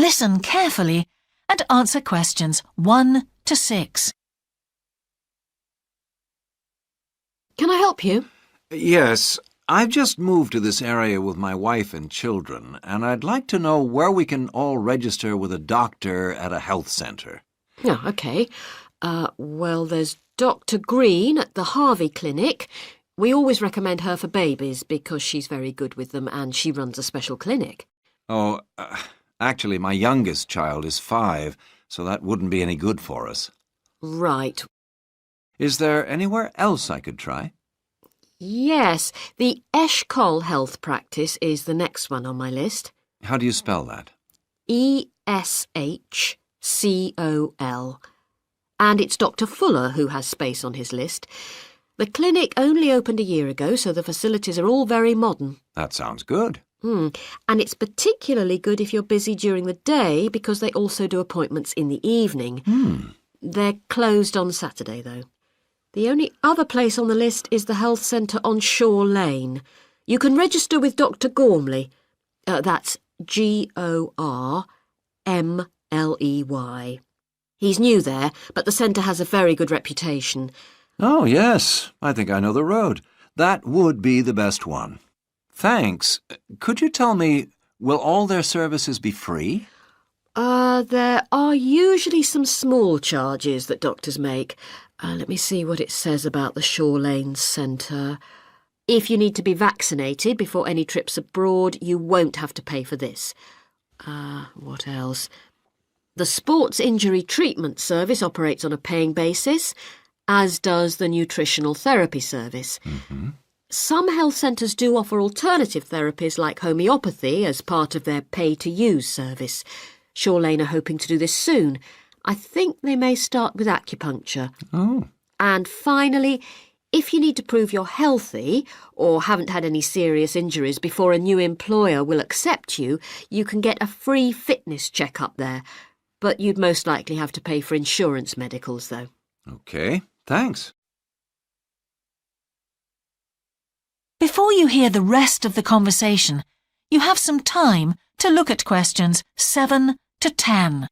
listen carefully and answer questions 1 to 6. Can I help you? Yes, I've just moved to this area with my wife and children, and I'd like to know where we can all register with a doctor at a health centre. Oh, OK. Well, there's Dr. Green at the Harvey Clinic. We always recommend her for babies because she's very good with them and she runs a special clinic. Oh, actually, my youngest child is 5, so that wouldn't be any good for us. Right. Is there anywhere else I could try? Yes, the Eshcol Health Practice is the next one on my list. How do you spell that? Eshcol. And it's Dr. Fuller who has space on his list. The clinic only opened a year ago, so the facilities are all very modern. That sounds good. And it's particularly good if you're busy during the day because they also do appointments in the evening. They're closed on Saturday, though. The only other place on the list is the health centre on Shore Lane. You can register with Dr. Gormley. That's Gormley. He's new there, but the centre has a very good reputation. Oh, yes, I think I know the road. That would be the best one. Thanks. Could you tell me, will all their services be free? There are usually some small charges that doctors make. Let me see what it says about the Shore Lane Centre. If you need to be vaccinated before any trips abroad, you won't have to pay for this. What else? The Sports Injury Treatment Service operates on a paying basis, as does the Nutritional Therapy Service. Some health centres do offer alternative therapies like homeopathy as part of their pay-to-use service. Shore Lane are hoping to do this soon. I think they may start with acupuncture. Oh. And finally, if you need to prove you're healthy or haven't had any serious injuries before a new employer will accept you, you can get a free fitness check-up there. But you'd most likely have to pay for insurance medicals, though. Okay, thanks. Before you hear the rest of the conversation, you have some time to look at questions 7 to 10.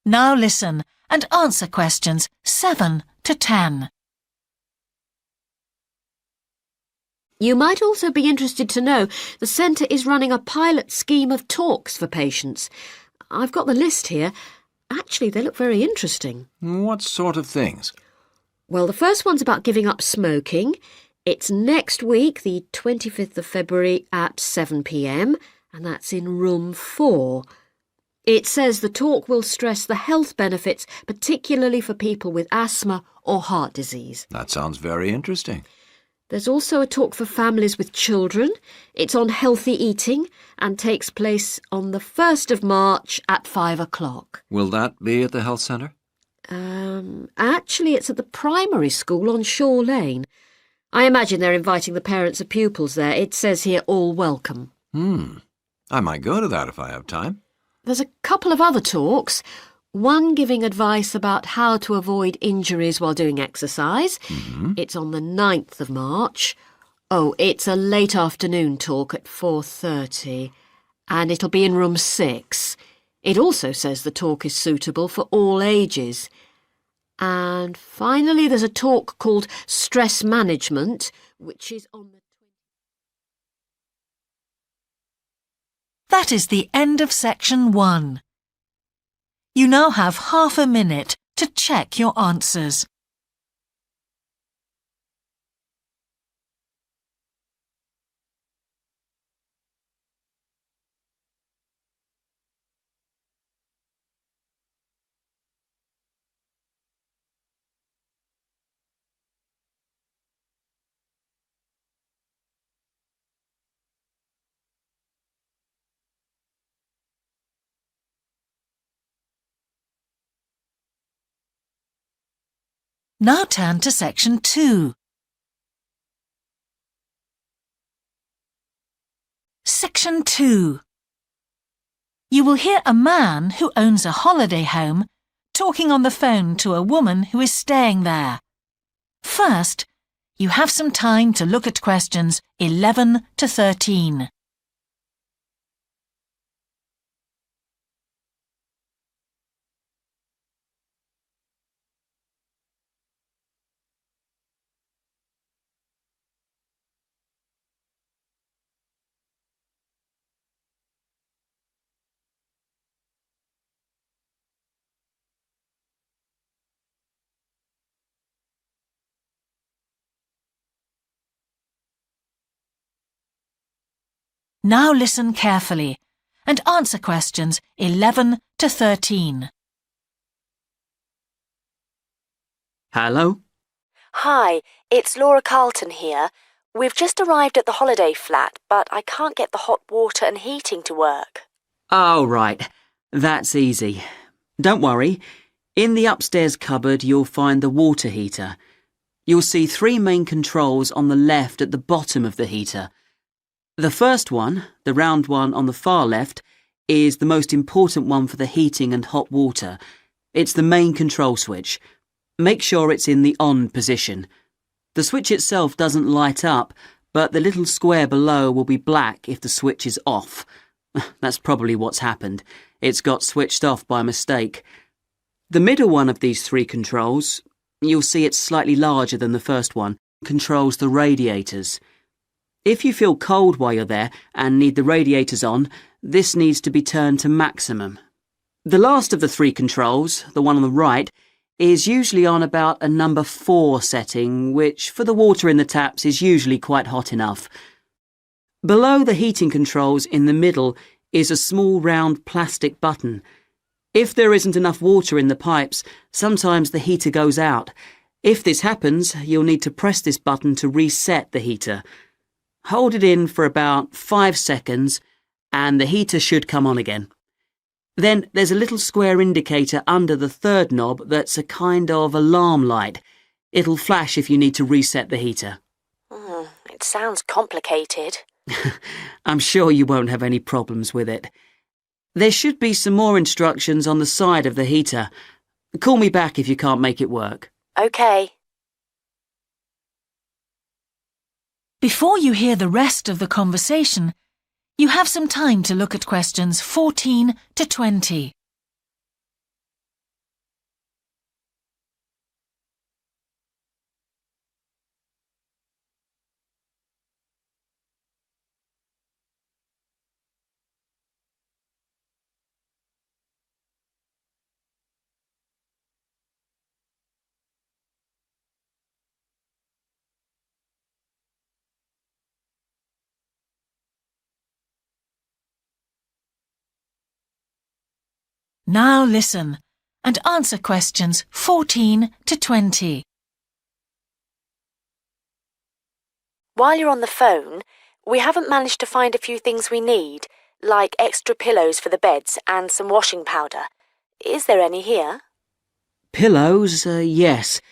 Now listen and answer questions 7 to 10. You might also be interested to know the centre is running a pilot scheme of talks for patients. I've got the list here. Actually, they look very interesting. What sort of things? Well, the first one's about giving up smoking. It's next week, the 25th of February at 7 p.m, and that's in room 4. It says the talk will stress the health benefits, particularly for people with asthma or heart disease. That sounds very interesting. There's also a talk for families with children. It's on healthy eating and takes place on the 1st of March at 5 o'clock. Will that be at the health centre? Actually, it's at the primary school on Shore Lane. I imagine they're inviting the parents of pupils there. It says here, all welcome. I might go to that if I have time. There's a couple of other talks. One giving advice about how to avoid injuries while doing exercise. It's on the 9th of March. Oh, it's a late afternoon talk at 4:30, and it'll be in room 6. It also says the talk is suitable for all ages. And finally, there's a talk called Stress Management, which is on the... That is the end of section 1. You now have half a minute to check your answers. Now turn to section 2. Section 2. You will hear a man who owns a holiday home talking on the phone to a woman who is staying there. First, you have some time to look at questions 11 to 13. Now listen carefully and answer questions 11 to 13. Hello? Hi, it's Laura Carlton here. We've just arrived at the holiday flat, but I can't get the hot water and heating to work. Oh, right. That's easy. Don't worry. In the upstairs cupboard, you'll find the water heater. You'll see 3 main controls on the left at the bottom of the heater. The first one, the round one on the far left, is the most important one for the heating and hot water. It's the main control switch. Make sure it's in the on position. The switch itself doesn't light up, but the little square below will be black if the switch is off. That's probably what's happened. It's got switched off by mistake. The middle one of these 3 controls, you'll see it's slightly larger than the first one, controls the radiators. If you feel cold while you're there and need the radiators on, this needs to be turned to maximum. The last of the 3 controls, the one on the right, is usually on about a number 4 setting, which for the water in the taps is usually quite hot enough. Below the heating controls in the middle is a small round plastic button. If there isn't enough water in the pipes, sometimes the heater goes out. If this happens, you'll need to press this button to reset the heater. Hold it in for about 5 seconds and the heater should come on again. Then there's a little square indicator under the 3rd knob that's a kind of alarm light. It'll flash if you need to reset the heater. It sounds complicated. I'm sure you won't have any problems with it. There should be some more instructions on the side of the heater. Call me back if you can't make it work. OK. Before you hear the rest of the conversation, you have some time to look at questions 14 to 20. Now listen and answer questions 14 to 20. While you're on the phone, we haven't managed to find a few things we need, like extra pillows for the beds and some washing powder. Is there any here? Pillows, yes.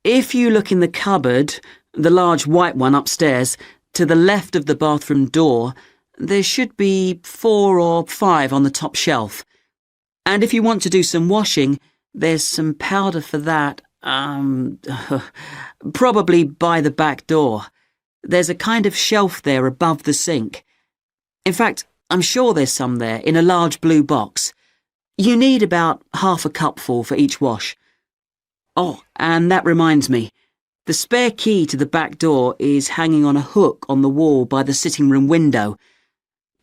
If you look in the cupboard, the large white one upstairs, to the left of the bathroom door, there should be 4 or 5 on the top shelf. And if you want to do some washing, there's some powder for that, probably by the back door. There's a kind of shelf there above the sink. In fact, I'm sure there's some there in a large blue box. You need about half a cupful for each wash. Oh, and that reminds me. The spare key to the back door is hanging on a hook on the wall by the sitting room window.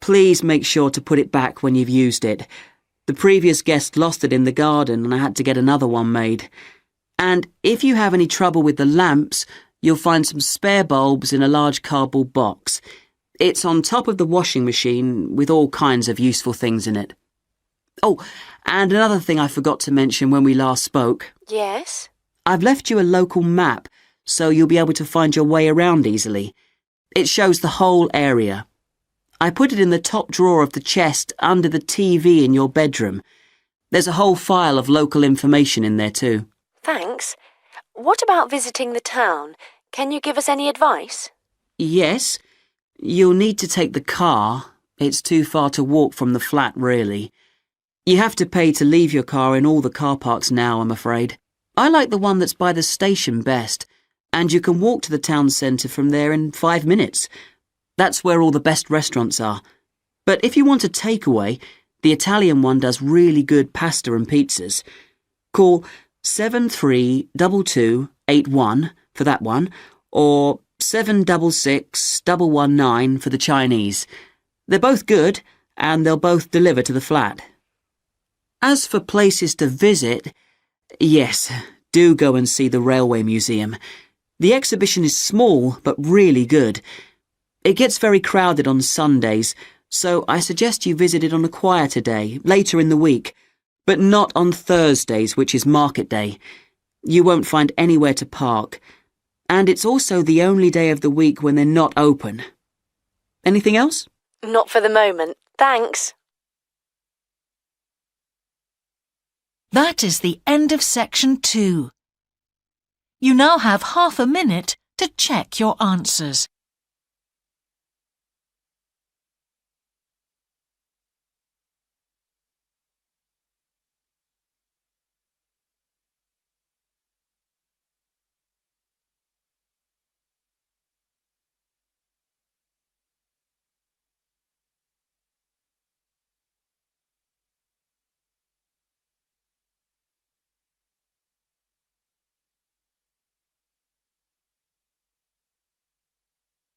Please make sure to put it back when you've used it. The previous guest lost it in the garden and I had to get another one made. And if you have any trouble with the lamps, you'll find some spare bulbs in a large cardboard box. It's on top of the washing machine with all kinds of useful things in it. Oh, and another thing I forgot to mention when we last spoke. Yes? I've left you a local map so you'll be able to find your way around easily. It shows the whole area. I put it in the top drawer of the chest under the TV in your bedroom. There's a whole file of local information in there too. Thanks. What about visiting the town? Can you give us any advice? Yes, you'll need to take the car. It's too far to walk from the flat, really. You have to pay to leave your car in all the car parks now, I'm afraid. I like the one that's by the station best, and you can walk to the town centre from there in 5 minutes. That's where all the best restaurants are. But if you want a takeaway, the Italian one does really good pasta and pizzas. Call 732281 for that one, or 766119 for the Chinese. They're both good, and they'll both deliver to the flat. As for places to visit, yes, do go and see the Railway Museum. The exhibition is small, but really good. It gets very crowded on Sundays, so I suggest you visit it on a quieter day, later in the week, but not on Thursdays, which is market day. You won't find anywhere to park, and it's also the only day of the week when they're not open. Anything else? Not for the moment. Thanks. That is the end of section 2. You now have half a minute to check your answers.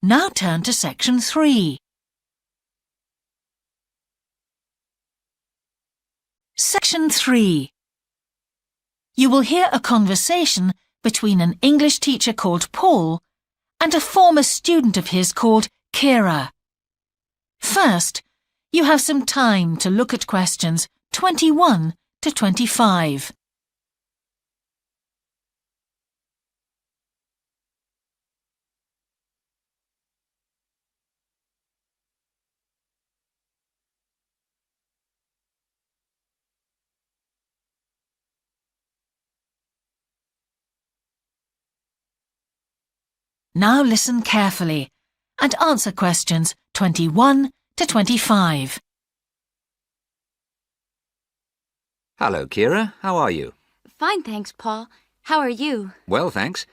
Now turn to section 3. Section 3. You will hear a conversation between an English teacher called Paul and a former student of his called Kira. First, you have some time to look at questions 21 to 25. Now listen carefully and answer questions 21 to 25. Hello, Kira. How are you? Fine, thanks, Paul. How are you? Well, thanks.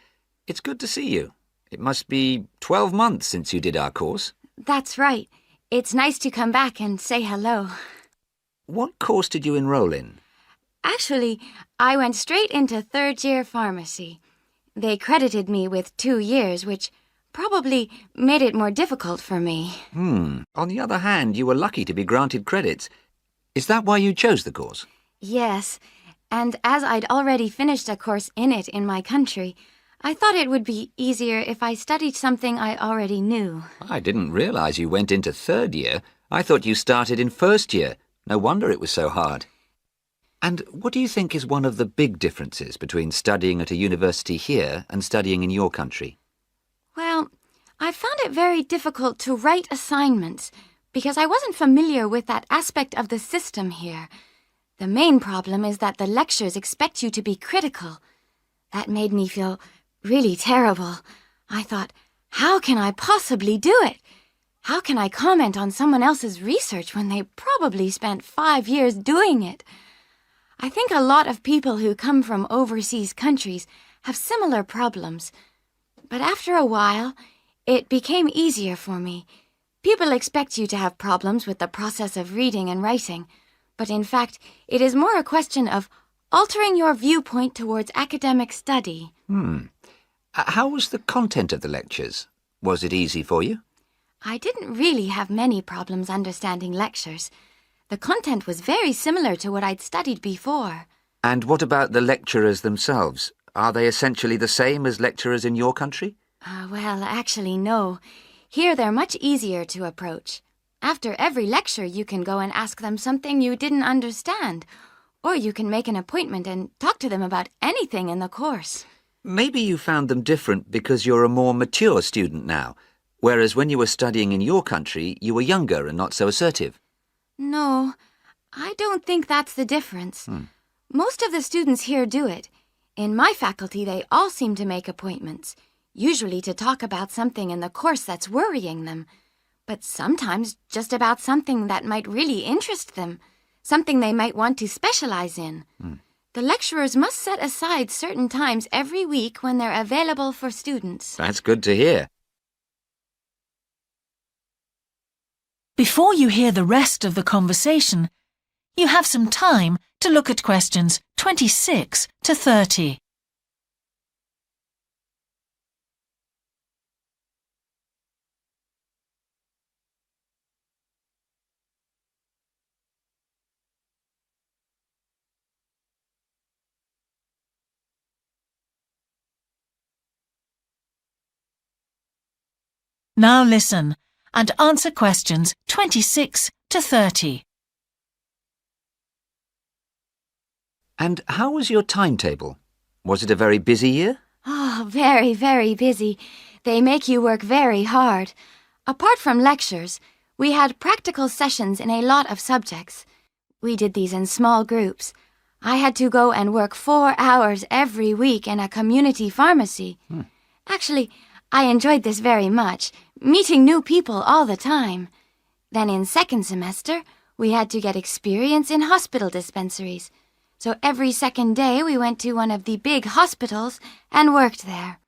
It's good to see you. It must be 12 months since you did our course. That's right. It's nice to come back and say hello. What course did you enroll in? Actually, I went straight into third-year pharmacy. They credited me with 2 years, which probably made it more difficult for me. On the other hand, you were lucky to be granted credits. Is that why you chose the course? Yes, and as I'd already finished a course in it in my country, I thought it would be easier if I studied something I already knew. I didn't realize you went into third year. I thought you started in first year. No wonder it was so hard. And what do you think is one of the big differences between studying at a university here and studying in your country? Well, I found it very difficult to write assignments because I wasn't familiar with that aspect of the system here. The main problem is that the lectures expect you to be critical. That made me feel really terrible. I thought, how can I possibly do it? How can I comment on someone else's research when they probably spent 5 years doing it? I think a lot of people who come from overseas countries have similar problems. But after a while, it became easier for me. People expect you to have problems with the process of reading and writing, but in fact, it is more a question of altering your viewpoint towards academic study. How was the content of the lectures? Was it easy for you? I didn't really have many problems understanding lectures. The content was very similar to what I'd studied before. And what about the lecturers themselves? Are they essentially the same as lecturers in your country? Well, actually, no. Here they're much easier to approach. After every lecture, you can go and ask them something you didn't understand, or you can make an appointment and talk to them about anything in the course. Maybe you found them different because you're a more mature student now, whereas when you were studying in your country, you were younger and not so assertive. No, I don't think that's the difference. Most of the students here do it. In my faculty, they all seem to make appointments, usually to talk about something in the course that's worrying them, but sometimes just about something that might really interest them, something they might want to specialize in. The lecturers must set aside certain times every week when they're available for students. That's good to hear. Before you hear the rest of the conversation, you have some time to look at questions 26 to 30. Now listen and answer questions 26 to 30. And how was your timetable? Was it a very busy year? Oh, very, very busy. They make you work very hard. Apart from lectures, we had practical sessions in a lot of subjects. We did these in small groups. I had to go and work 4 hours every week in a community pharmacy. Actually, I enjoyed this very much, meeting new people all the time. Then in second semester, we had to get experience in hospital dispensaries. So every second day we went to one of the big hospitals and worked there.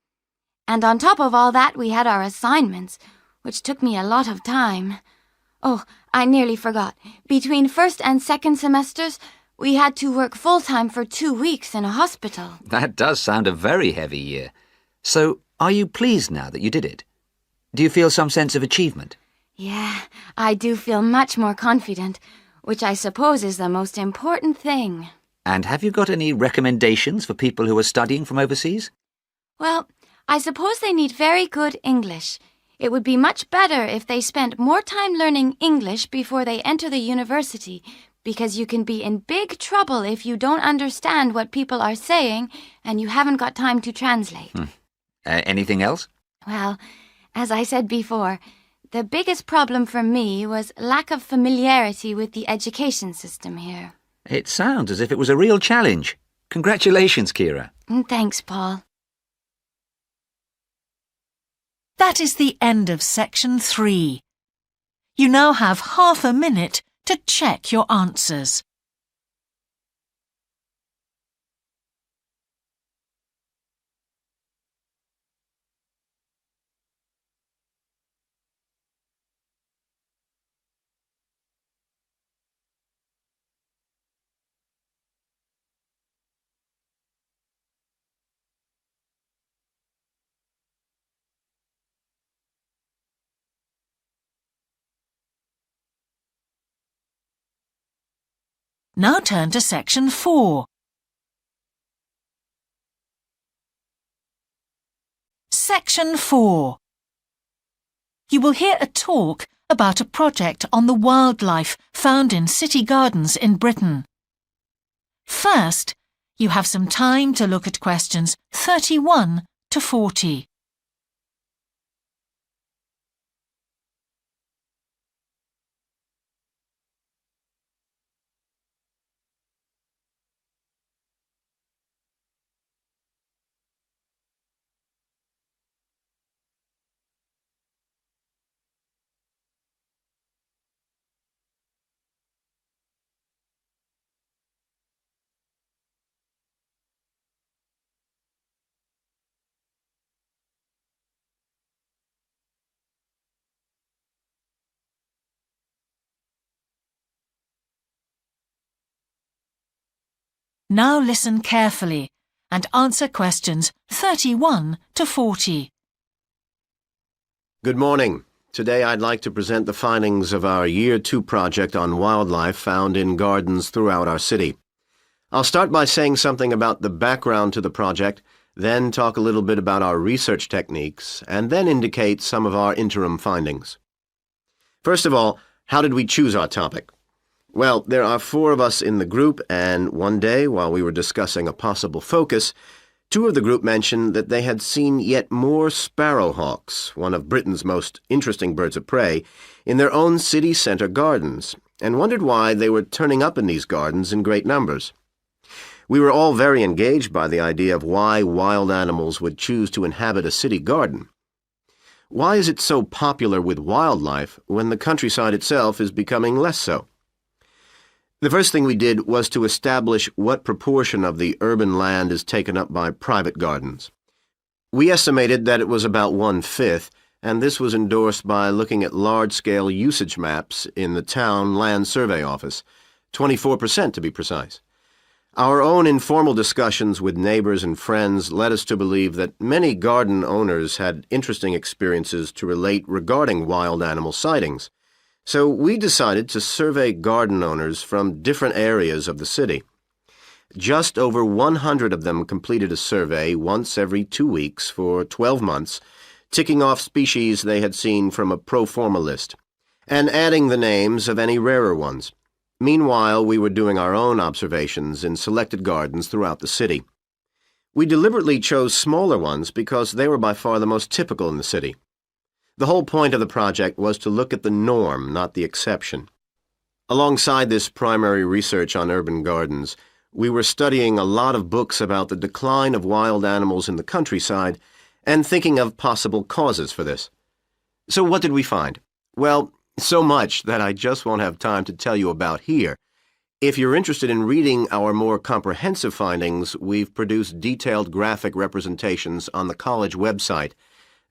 And on top of all that, we had our assignments, which took me a lot of time. Oh, I nearly forgot. Between first and second semesters, we had to work full-time for 2 weeks in a hospital. That does sound a very heavy year. So, are you pleased now that you did it? Do you feel some sense of achievement? Yeah, I do feel much more confident, which I suppose is the most important thing. And have you got any recommendations for people who are studying from overseas? Well, I suppose they need very good English. It would be much better if they spent more time learning English before they enter the university, because you can be in big trouble if you don't understand what people are saying and you haven't got time to translate. Anything else? Well, as I said before, the biggest problem for me was lack of familiarity with the education system here. It sounds as if it was a real challenge. Congratulations, Kira. Thanks, Paul. That is the end of section 3. You now have half a minute to check your answers. Now turn to section 4. Section 4. You will hear a talk about a project on the wildlife found in city gardens in Britain. First, you have some time to look at questions 31 to 40. Now listen carefully and answer questions 31 to 40. Good morning. Today I'd like to present the findings of our Year 2 project on wildlife found in gardens throughout our city. I'll start by saying something about the background to the project, then talk a little bit about our research techniques, and then indicate some of our interim findings. First of all, how did we choose our topic? Well, there are 4 of us in the group, and one day, while we were discussing a possible focus, 2 of the group mentioned that they had seen yet more sparrowhawks, one of Britain's most interesting birds of prey, in their own city centre gardens, and wondered why they were turning up in these gardens in great numbers. We were all very engaged by the idea of why wild animals would choose to inhabit a city garden. Why is it so popular with wildlife when the countryside itself is becoming less so? The first thing we did was to establish what proportion of the urban land is taken up by private gardens. We estimated that it was about 1/5, and this was endorsed by looking at large-scale usage maps in the town land survey office, 24% to be precise. Our own informal discussions with neighbors and friends led us to believe that many garden owners had interesting experiences to relate regarding wild animal sightings. So we decided to survey garden owners from different areas of the city. Just over 100 of them completed a survey once every 2 weeks for 12 months, ticking off species they had seen from a pro forma list, and adding the names of any rarer ones. Meanwhile, we were doing our own observations in selected gardens throughout the city. We deliberately chose smaller ones because they were by far the most typical in the city. The whole point of the project was to look at the norm, not the exception. Alongside this primary research on urban gardens, we were studying a lot of books about the decline of wild animals in the countryside and thinking of possible causes for this. So what did we find? Well, so much that I just won't have time to tell you about here. If you're interested in reading our more comprehensive findings, we've produced detailed graphic representations on the college website,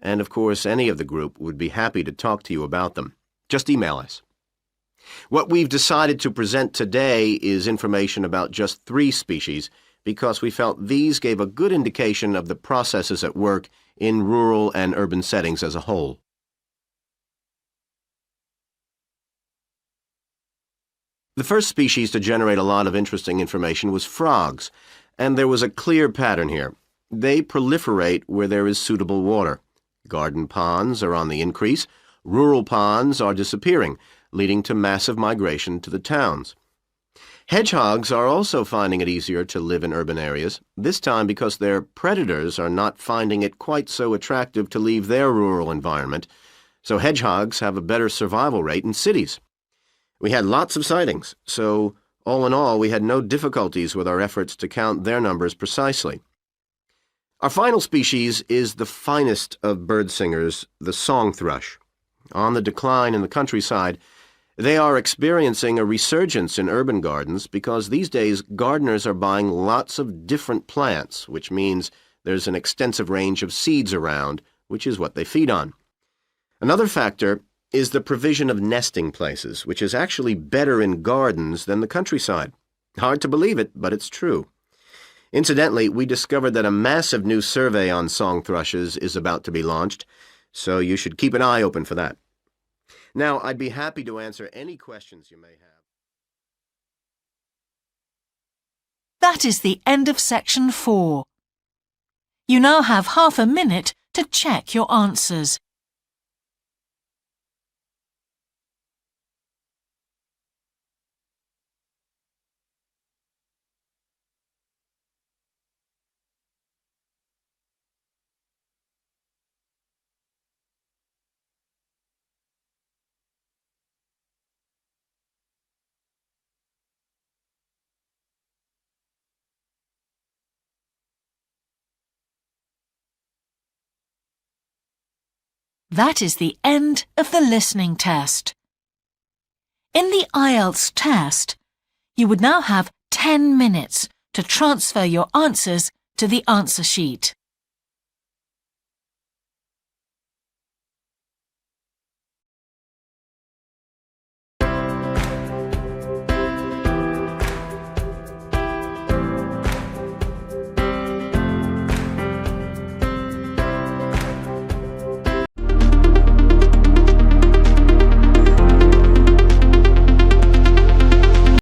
and of course any of the group would be happy to talk to you about them. Just email us. What we've decided to present today is information about just 3 species because we felt these gave a good indication of the processes at work in rural and urban settings as a whole. The first species to generate a lot of interesting information was frogs, and there was a clear pattern here. They proliferate where there is suitable water. Garden ponds are on the increase, rural ponds are disappearing, leading to massive migration to the towns. Hedgehogs are also finding it easier to live in urban areas, this time because their predators are not finding it quite so attractive to leave their rural environment, so hedgehogs have a better survival rate in cities. We had lots of sightings, so all in all we had no difficulties with our efforts to count their numbers precisely. Our final species is the finest of bird singers, the song thrush. On the decline in the countryside, they are experiencing a resurgence in urban gardens because these days gardeners are buying lots of different plants, which means there's an extensive range of seeds around, which is what they feed on. Another factor is the provision of nesting places, which is actually better in gardens than the countryside. Hard to believe it, but it's true. Incidentally, we discovered that a massive new survey on song thrushes is about to be launched, so you should keep an eye open for that. Now, I'd be happy to answer any questions you may have. That is the end of section 4. You now have half a minute to check your answers. That is the end of the listening test. In the Ielts test, you would now have 10 minutes to transfer your answers to the answer sheet.